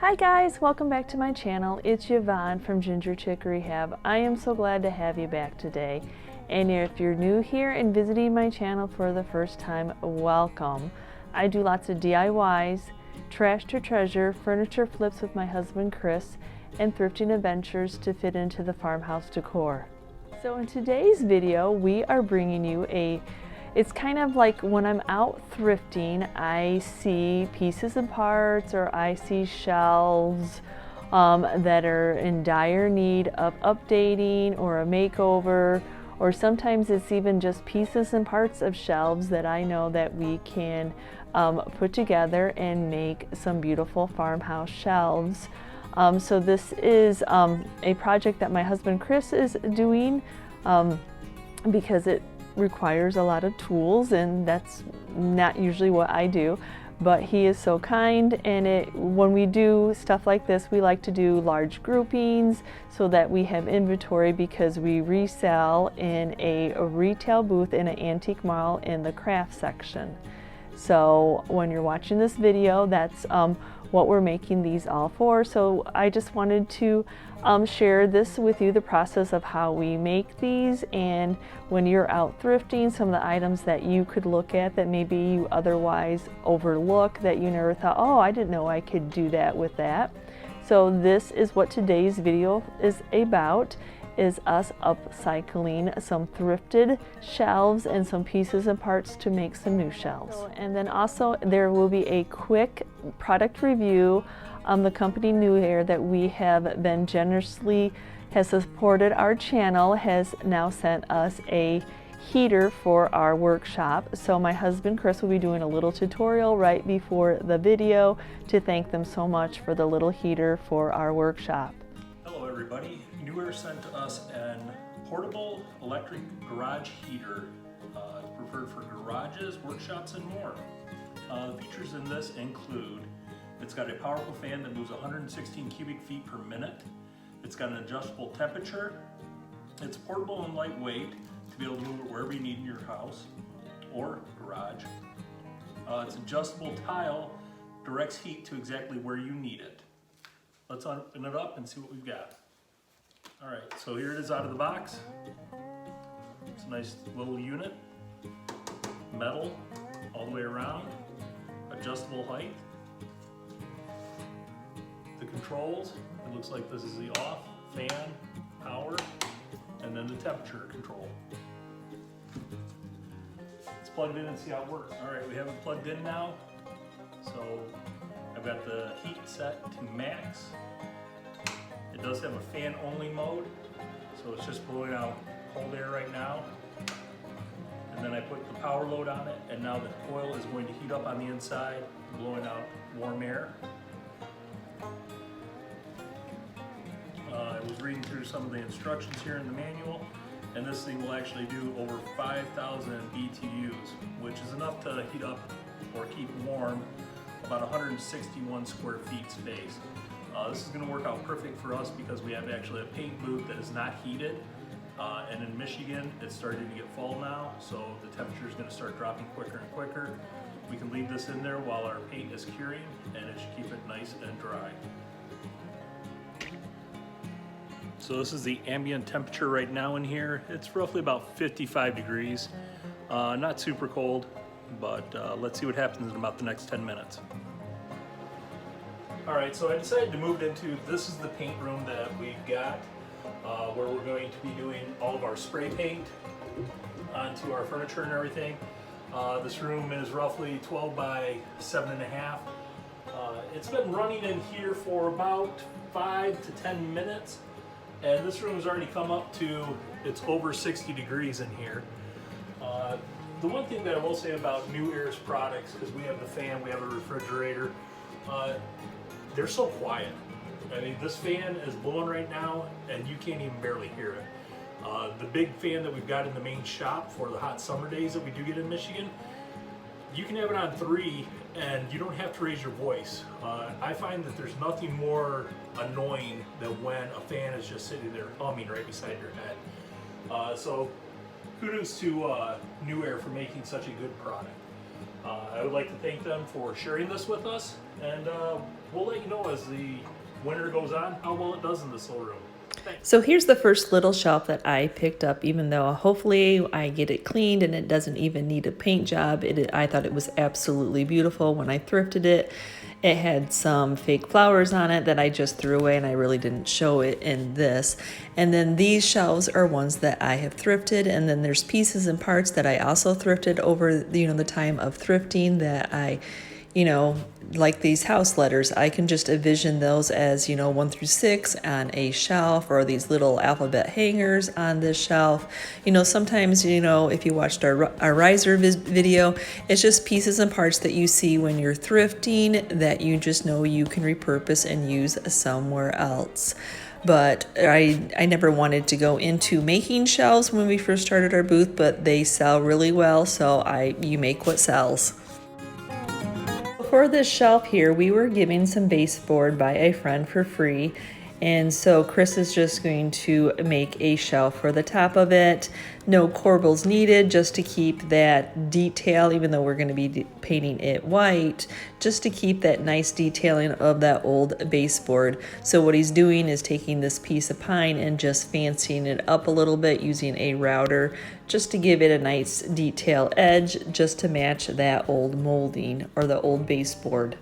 Hi guys, welcome back to my channel. It's Yvonne from Ginger Chick Rehab. I am so glad to have you back today. And if you're new here and visiting my channel for the first time, welcome. I do lots of DIYs, trash to treasure, furniture flips with my husband Chris, and thrifting adventures to fit into the farmhouse decor. So in today's video, we are bringing you it's kind of like when I'm out thrifting, I see pieces and parts, or I see shelves that are in dire need of updating or a makeover, or sometimes it's even just pieces and parts of shelves that I know that we can put together and make some beautiful farmhouse shelves. So this is a project that my husband Chris is doing because it requires a lot of tools, and that's not usually what I do, but he is so kind. And when we do stuff like this, we like to do large groupings so that we have inventory, because we resell in a retail booth in an antique mall in the craft section. So when you're watching this video, that's what we're making these all for. So I just wanted to share this with you, the process of how we make these, and when you're out thrifting, some of the items that you could look at that maybe you otherwise overlook, that you never thought, oh, I didn't know I could do that with that. So this is what today's video is about, is us upcycling some thrifted shelves and some pieces and parts to make some new shelves. And then also there will be a quick product review. The company Newair, that we have been generously has supported our channel, has now sent us a heater for our workshop. So my husband Chris will be doing a little tutorial right before the video to thank them so much for the little heater for our workshop. Hello everybody. Newair sent us an portable electric garage heater. It's preferred for garages, workshops, and more. The features in this include, it's got a powerful fan that moves 116 cubic feet per minute. It's got an adjustable temperature. It's portable and lightweight to be able to move it wherever you need in your house or garage. It's adjustable tile, directs heat to exactly where you need it. Let's open it up and see what we've got. All right, so here it is out of the box. It's a nice little unit, metal all the way around, adjustable height. The controls, it looks like this is the off, fan, power, and then the temperature control. Let's plug it in and see how it works. All right, we have it plugged in now. So I've got the heat set to max. It does have a fan only mode, so it's just blowing out cold air right now. And then I put the power load on it, and now the coil is going to heat up on the inside, blowing out warm air. I was reading through some of the instructions here in the manual, and this thing will actually do over 5,000 BTUs, which is enough to heat up or keep warm about 161 square feet space. This is going to work out perfect for us because we have actually a paint booth that is not heated, and in Michigan it's starting to get fall now, so the temperature is going to start dropping quicker and quicker. We can leave this in there while our paint is curing, and it should keep it nice and dry. So this is the ambient temperature right now in here. It's roughly about 55 degrees. Not super cold, but let's see what happens in about the next 10 minutes. All right, so I decided to move it into, this is the paint room that we've got, where we're going to be doing all of our spray paint onto our furniture and everything. This room is roughly 12 by 7.5. It's been running in here for about 5 to 10 minutes. And this room has already come up to, it's over 60 degrees in here. The one thing that I will say about Newair's products, because we have the fan, we have a refrigerator, they're so quiet. I mean, this fan is blowing right now, and you can't even barely hear it. The big fan that we've got in the main shop for the hot summer days that we do get in Michigan, you can have it on 3 and you don't have to raise your voice. I find that there's nothing more annoying than when a fan is just sitting there humming right beside your head. So kudos to Newair for making such a good product. I would like to thank them for sharing this with us, and we'll let you know as the winter goes on how well it does in this little room. Thanks. So here's the first little shelf that I picked up, even though hopefully I get it cleaned and it doesn't even need a paint job. I thought it was absolutely beautiful when I thrifted it. It had some fake flowers on it that I just threw away, and I really didn't show it in this. And then these shelves are ones that I have thrifted, and then there's pieces and parts that I also thrifted over the time of thrifting that I like these house letters. I can just envision those as 1 through 6 on a shelf, or these little alphabet hangers on this shelf. Sometimes if you watched our riser video, it's just pieces and parts that you see when you're thrifting that you just know you can repurpose and use somewhere else. But I never wanted to go into making shelves when we first started our booth, but they sell really well, so you make what sells. For this shelf here, we were given some baseboard by a friend for free, and so Chris is just going to make a shelf for the top of it. No corbels needed, just to keep that detail, even though we're going to be painting it white, just to keep that nice detailing of that old baseboard. So what he's doing is taking this piece of pine and just fancying it up a little bit using a router, just to give it a nice detail edge, just to match that old molding or the old baseboard.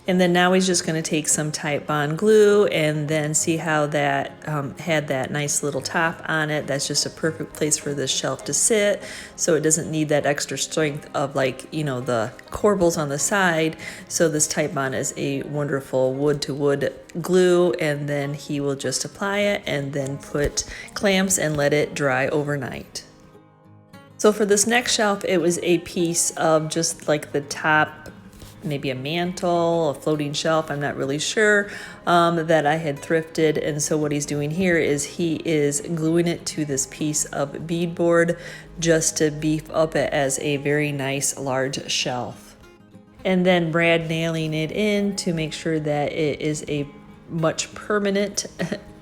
And then now he's just going to take some Titebond glue and then see how that had that nice little top on it. That's just a perfect place for this shelf to sit, so it doesn't need that extra strength of the corbels on the side. So this Titebond is a wonderful wood-to-wood glue, and then he will just apply it and then put clamps and let it dry overnight. So for this next shelf, it was a piece of just like the top, maybe a mantle, a floating shelf, I'm not really sure, that I had thrifted. And so what he's doing here is he is gluing it to this piece of beadboard just to beef up it as a very nice large shelf. And then Brad nailing it in to make sure that it is a much permanent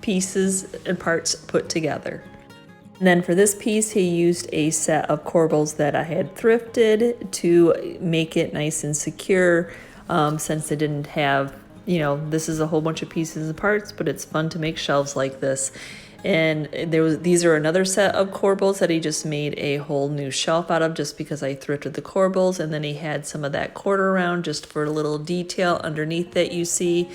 pieces and parts put together. And then for this piece, he used a set of corbels that I had thrifted to make it nice and secure, since it didn't have, this is a whole bunch of pieces and parts, but it's fun to make shelves like this. And these are another set of corbels that he just made a whole new shelf out of, just because I thrifted the corbels, and then he had some of that quarter round just for a little detail underneath that you see,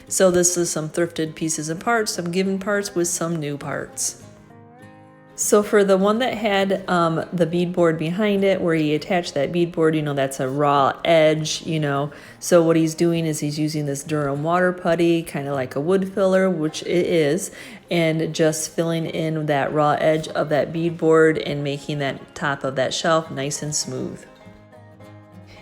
So this is some thrifted pieces and parts, some given parts with some new parts. So for the one that had the beadboard behind it, where he attached that beadboard, that's a raw edge, So what he's doing is he's using this Durham water putty, kind of like a wood filler, which it is, and just filling in that raw edge of that beadboard and making that top of that shelf nice and smooth.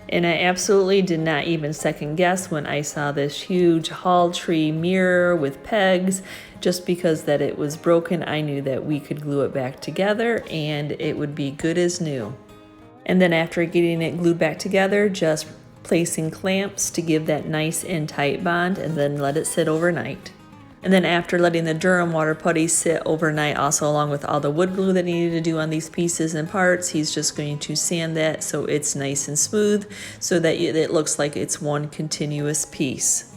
And I absolutely did not even second guess when I saw this huge hall tree mirror with pegs. Just because that it was broken, I knew that we could glue it back together and it would be good as new. And then after getting it glued back together, just placing clamps to give that nice and tight bond, and then let it sit overnight. And then after letting the Durham water putty sit overnight, also along with all the wood glue that he needed to do on these pieces and parts, he's just going to sand that so it's nice and smooth, so that it looks like it's one continuous piece.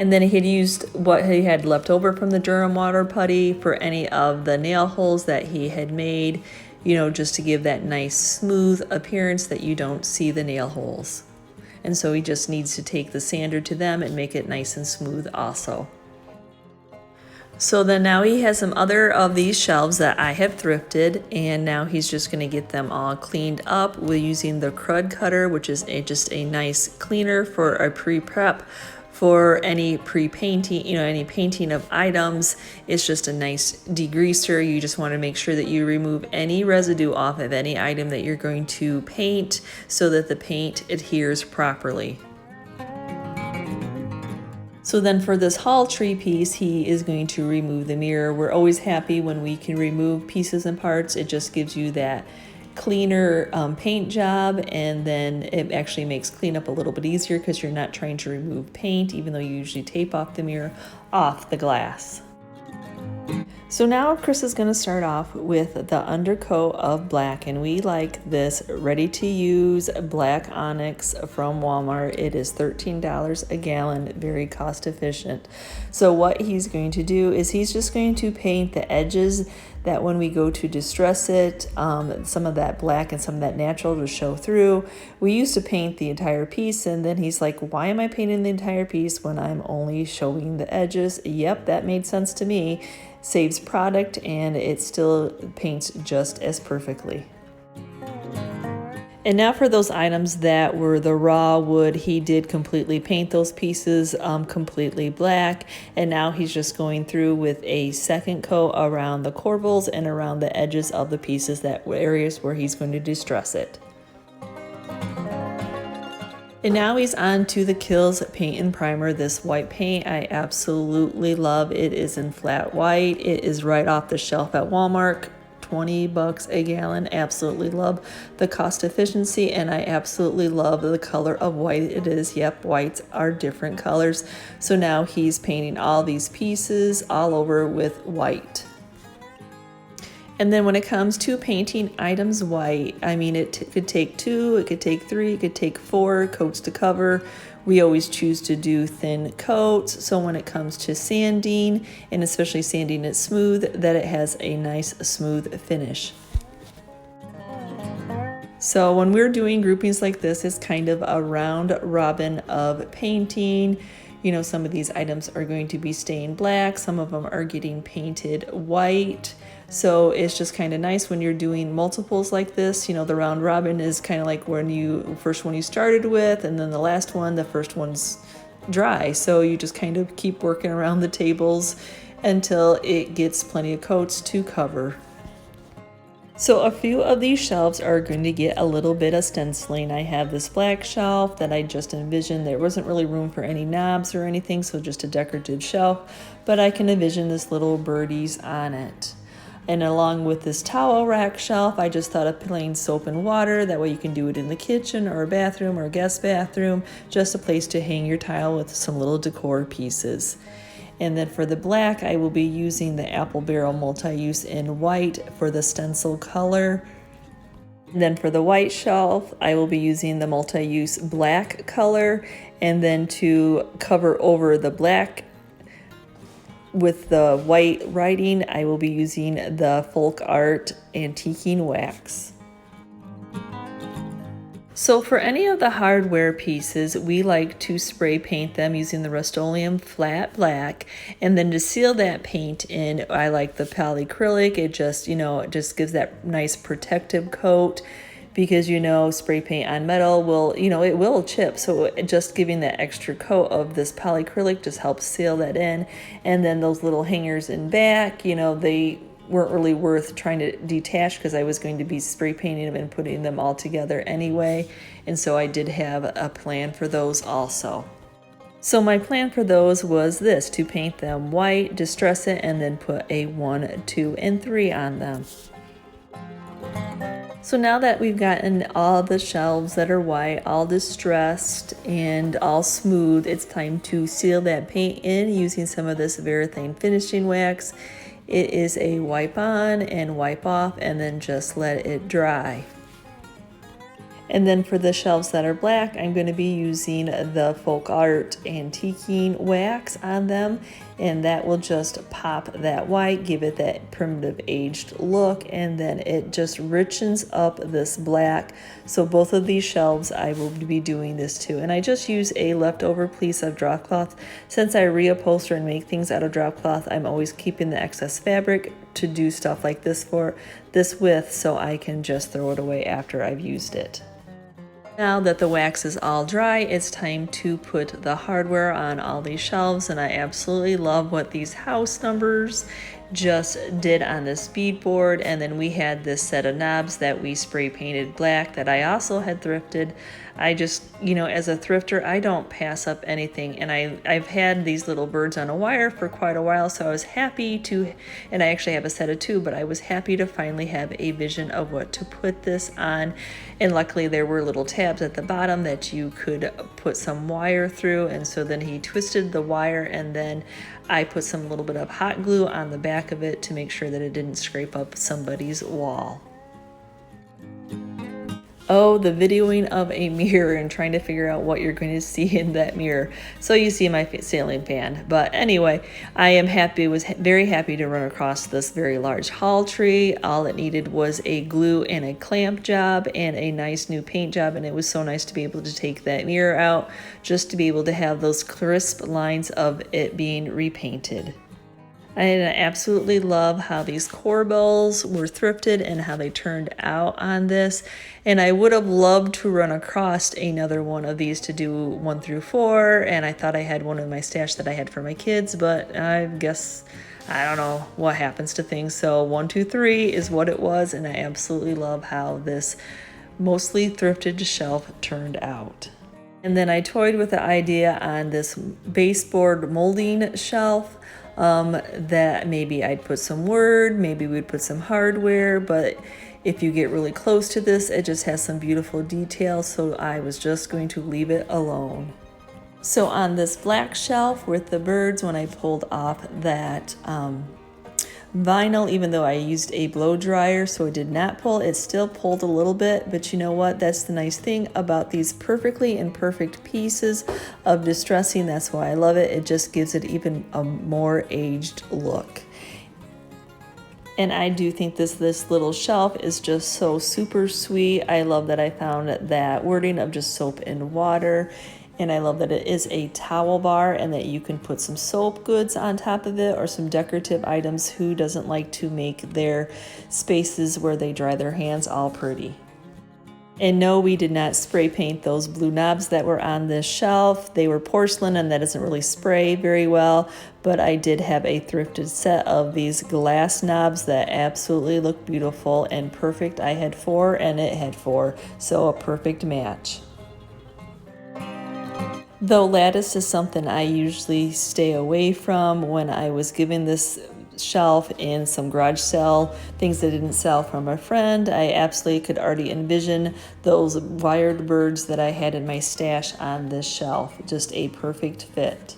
And then he had used what he had left over from the Durham water putty for any of the nail holes that he had made, just to give that nice smooth appearance that you don't see the nail holes. And so he just needs to take the sander to them and make it nice and smooth also. So then now he has some other of these shelves that I have thrifted, and now he's just going to get them all cleaned up with using the crud cutter, which is just a nice cleaner for a pre-prep for any pre-painting, any painting of items. It's just a nice degreaser. You just want to make sure that you remove any residue off of any item that you're going to paint so that the paint adheres properly. So then for this hall tree piece, he is going to remove the mirror. We're always happy when we can remove pieces and parts. It just gives you that cleaner paint job, and then it actually makes cleanup a little bit easier because you're not trying to remove paint, even though you usually tape off the mirror off the glass. So now Chris is going to start off with the undercoat of black, and we like this ready-to-use black onyx from Walmart. It is $13 a gallon, very cost efficient. So what he's going to do is he's just going to paint the edges that when we go to distress it, some of that black and some of that natural to show through. We used to paint the entire piece, and then he's like, why am I painting the entire piece when I'm only showing the edges? Yep, that made sense to me. Saves product, and it still paints just as perfectly. And now for those items that were the raw wood, he did completely paint those pieces completely black, and now he's just going through with a second coat around the corbels and around the edges of the pieces, that areas where he's going to distress it. And now he's on to the Kills paint and primer. This white paint I absolutely love. It is in flat white. It is right off the shelf at Walmart. 20 bucks a gallon. Absolutely love the cost efficiency, and I absolutely love the color of white it is. Yep, whites are different colors. So now he's painting all these pieces all over with white. And then when it comes to painting items white, I mean, it could take 2, it could take 3, it could take 4 coats to cover. We always choose to do thin coats. So when it comes to sanding, and especially sanding it smooth, that it has a nice smooth finish. So when we're doing groupings like this, it's kind of a round robin of painting. You know, some of these items are going to be staying black, some of them are getting painted white. So it's just kind of nice when you're doing multiples like this. You know, the round robin is kind of like when first one you started with, and then the last one, the first one's dry. So you just kind of keep working around the tables until it gets plenty of coats to cover. So a few of these shelves are going to get a little bit of stenciling. I have this black shelf that I just envisioned. There wasn't really room for any knobs or anything, so just a decorative shelf, but I can envision this little birdies on it. And along with this towel rack shelf, I just thought of plain soap and water. That way you can do it in the kitchen or a bathroom or a guest bathroom, just a place to hang your tile with some little decor pieces. And then for the black, I will be using the apple barrel multi-use in white for the stencil color. And then for the white shelf, I will be using the multi-use black color. And then to cover over the black with the white writing, I will be using the folk art antiquing wax. So for any of the hardware pieces, we like to spray paint them using the Rust-Oleum flat black, and then to seal that paint in, I like the polyacrylic. It just, it just gives that nice protective coat, because spray paint on metal will, it will chip. So just giving that extra coat of this polyacrylic just helps seal that in. And then those little hangers in back, they weren't really worth trying to detach, because I was going to be spray painting them and putting them all together anyway. And so I did have a plan for those also. So my plan for those was this: to paint them white, distress it, and then put a 1, 2, and 3 on them. So now that we've gotten all the shelves that are white, all distressed and all smooth, it's time to seal that paint in using some of this Varathane finishing wax. It is a wipe on and wipe off, and then just let it dry. And then for the shelves that are black, I'm going to be using the folk art antiquing wax on them, and that will just pop that white, give it that primitive aged look, and then it just richens up this black. So both of these shelves I will be doing this to, and I just use a leftover piece of drop cloth. Since I reupholster and make things out of drop cloth, I'm always keeping the excess fabric to do stuff like this with, so I can just throw it away after I've used it. Now that the wax is all dry, it's time to put the hardware on all these shelves, and I absolutely love what these house numbers just did on this beadboard. And then we had this set of knobs that we spray painted black that I also had thrifted I just, you know, as a thrifter, I don't pass up anything. And I've had these little birds on a wire for quite a while, so I was happy to, and I actually have a set of two, but I was happy to finally have a vision of what to put this on. And luckily there were little tabs at the bottom that you could put some wire through. And so then he twisted the wire, and then I put some little bit of hot glue on the back of it to make sure that it didn't scrape up somebody's wall. Oh, the videoing of a mirror and trying to figure out what you're going to see in that mirror. So you see my ceiling fan. But anyway, I am happy, was very happy to run across this very large haul tree. All it needed was a glue and a clamp job and a nice new paint job. And it was so nice to be able to take that mirror out just to be able to have those crisp lines of it being repainted. I absolutely love how these corbels were thrifted and how they turned out on this. And I would have loved to run across another one of these to do 1 through 4. And I thought I had one in my stash that I had for my kids, but I guess I don't know what happens to things. So 1, 2, 3 is what it was. And I absolutely love how this mostly thrifted shelf turned out. And then I toyed with the idea on this baseboard molding shelf. That maybe I'd put some wood, maybe we'd put some hardware, but if you get really close to this, it just has some beautiful details, so I was just going to leave it alone. So on this black shelf with the birds, when I pulled off that vinyl, even though I used a blow dryer so it did not pull, it still pulled a little bit. But you know what, that's the nice thing about these perfectly imperfect pieces of distressing. That's why I love it. It just gives it even a more aged look. And I do think this little shelf is just so super sweet. I love that I found that wording of just soap and water. And I love that it is a towel bar and that you can put some soap goods on top of it or some decorative items. Who doesn't like to make their spaces where they dry their hands all pretty? And no, we did not spray paint those blue knobs that were on this shelf. They were porcelain and that doesn't really spray very well. But I did have a thrifted set of these glass knobs that absolutely look beautiful and perfect. I had 4 and it had 4, so a perfect match. Though lattice is something I usually stay away from, when I was given this shelf and some garage sale things that didn't sell from a friend, I absolutely could already envision those wired birds that I had in my stash on this shelf. Just a perfect fit.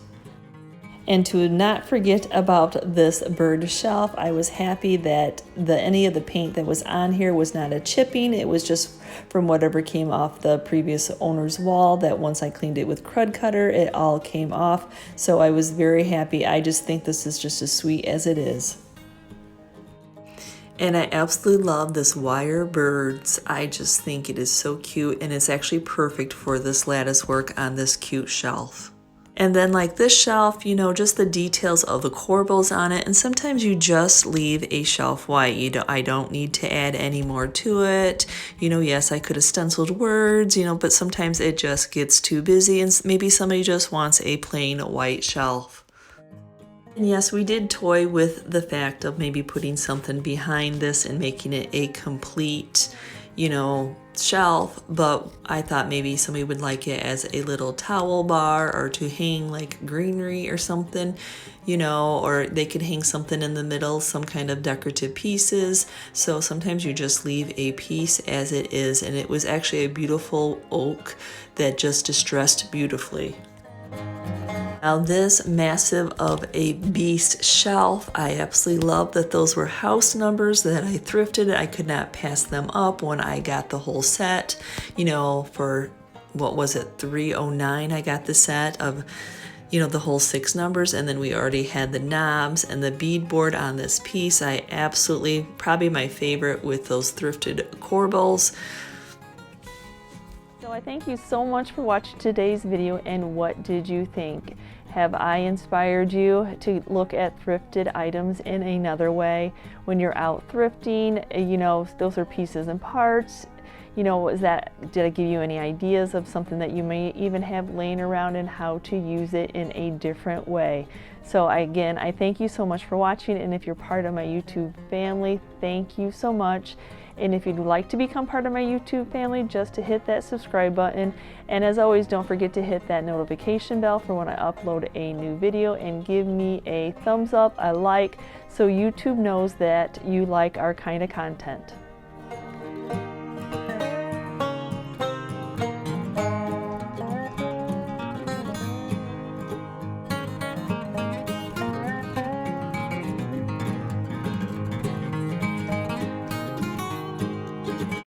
And to not forget about this bird shelf, I was happy that any of the paint that was on here was not a chipping. It was just from whatever came off the previous owner's wall, that once I cleaned it with crud cutter, it all came off. So I was very happy. I just think this is just as sweet as it is. And I absolutely love this wire birds. I just think it is so cute, and it's actually perfect for this lattice work on this cute shelf. And then like this shelf, you know, just the details of the corbels on it. And sometimes you just leave a shelf white. I don't need to add any more to it. You know, yes, I could have stenciled words, you know, but sometimes it just gets too busy and maybe somebody just wants a plain white shelf. And yes, we did toy with the fact of maybe putting something behind this and making it a complete, you know, shelf, but I thought maybe somebody would like it as a little towel bar or to hang like greenery or something, you know, or they could hang something in the middle, some kind of decorative pieces. So sometimes you just leave a piece as it is, and it was actually a beautiful oak that just distressed beautifully. Now this massive of a beast shelf, I absolutely love that those were house numbers that I thrifted. I could not pass them up when I got the whole set, you know, for what was it, $309. I got the set of, you know, the whole 6 numbers, and then we already had the knobs and the beadboard on this piece. I absolutely, probably my favorite with those thrifted corbels. So I thank you so much for watching today's video, and what did you think? Have I inspired you to look at thrifted items in another way? When you're out thrifting, you know, those are pieces and parts. You know, did I give you any ideas of something that you may even have laying around and how to use it in a different way? So I thank you so much for watching, and if you're part of my YouTube family, thank you so much. And if you'd like to become part of my YouTube family, just to hit that subscribe button. And as always, don't forget to hit that notification bell for when I upload a new video, and give me a thumbs up, a like, so YouTube knows that you like our kind of content.